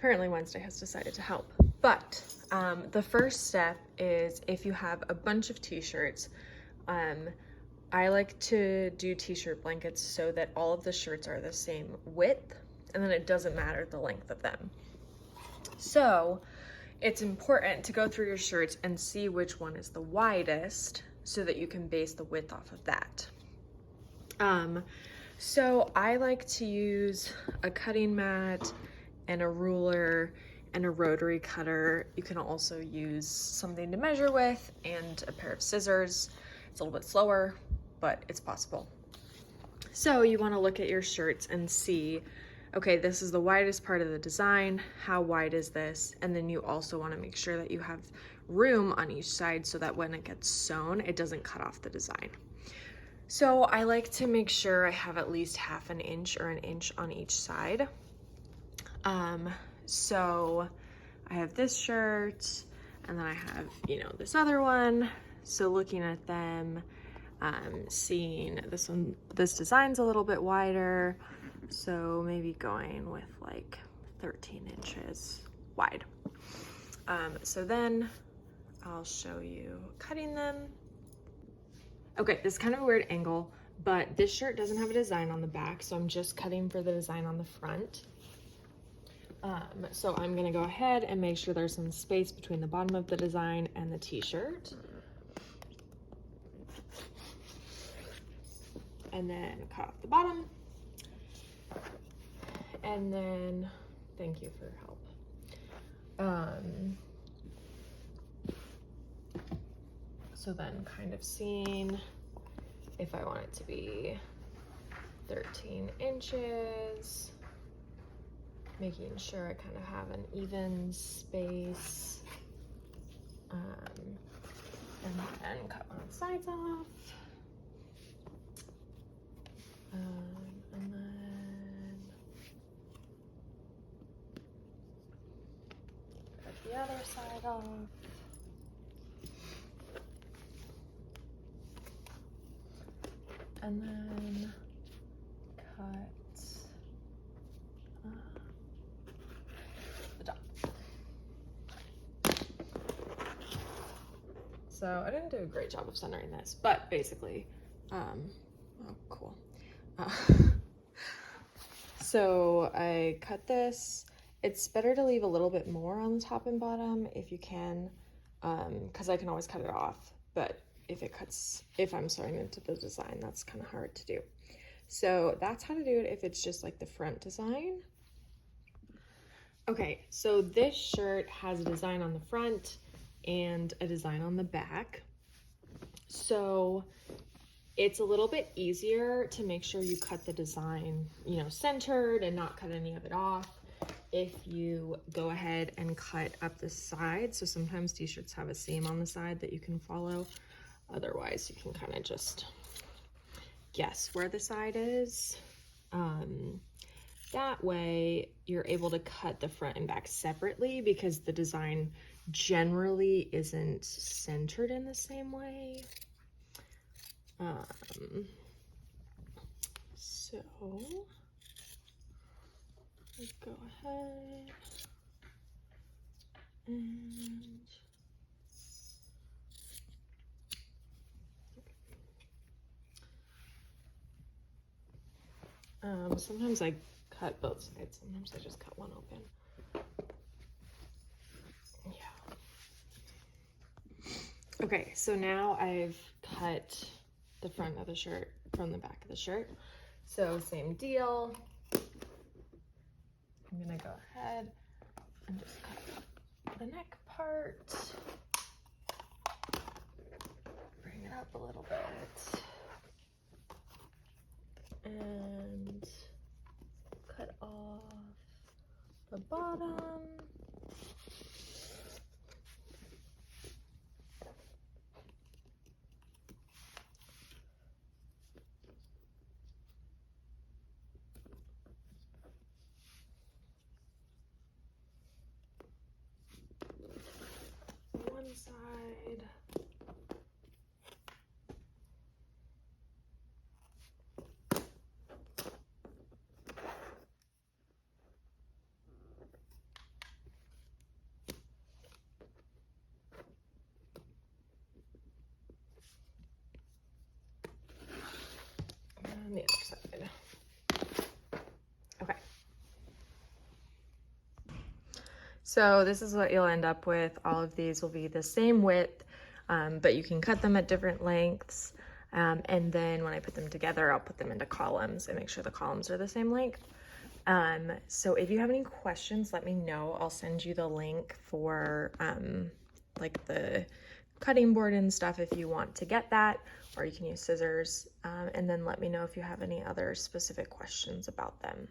apparently Wednesday has decided to help. But the first step is if you have a bunch of t-shirts, I like to do t-shirt blankets so that all of the shirts are the same width, and then it doesn't matter the length of them. So it's important to go through your shirts and see which one is the widest so that you can base the width off of that. So I like to use a cutting mat and a ruler and a rotary cutter. You can also use something to measure with and a pair of scissors. It's a little bit slower, but it's possible. So you want to look at your shirts and see, okay, this is the widest part of the design. How wide is this? And then you also want to make sure that you have room on each side so that when it gets sewn, it doesn't cut off the design. So I like to make sure I have at least half an inch or an inch on each side. So I have this shirt and then I have, this other one. So looking at them, seeing this design's a little bit wider. So maybe going with like 13 inches wide. So then I'll show you cutting them. Okay, this is kind of a weird angle, but this shirt doesn't have a design on the back, so I'm just cutting for the design on the front. So I'm gonna go ahead and make sure there's some space between the bottom of the design and the t-shirt. And then cut off the bottom. And then, thank you for your help. So then kind of seeing if I want it to be 13 inches, making sure I kind of have an even space, and then cut one of the sides off, and then cut the other side off. And then cut the top. So I didn't do a great job of centering this, but basically, oh, cool. So I cut this. It's better to leave a little bit more on the top and bottom if you can, because I can always cut it off, but if I'm sewing into the design, that's kind of hard to do. So that's how to do it if it's just like the front design. Okay, so this shirt has a design on the front and a design on the back. So it's a little bit easier to make sure you cut the design, centered and not cut any of it off if you go ahead and cut up the side. So sometimes t-shirts have a seam on the side that you can follow. Otherwise, you can kind of just guess where the side is. That way, you're able to cut the front and back separately because the design generally isn't centered in the same way. So, let's go ahead and sometimes I cut both sides, sometimes I just cut one open. Yeah. Okay, so now I've cut the front of the shirt from the back of the shirt. So same deal. I'm gonna go ahead and just cut the neck part. Bring it up a little bit. And cut off the bottom. One side. So this is what you'll end up with. All of these will be the same width, but you can cut them at different lengths. And then when I put them together, I'll put them into columns and make sure the columns are the same length. So if you have any questions, let me know. I'll send you the link for like the cutting board and stuff if you want to get that, or you can use scissors. And then let me know if you have any other specific questions about them.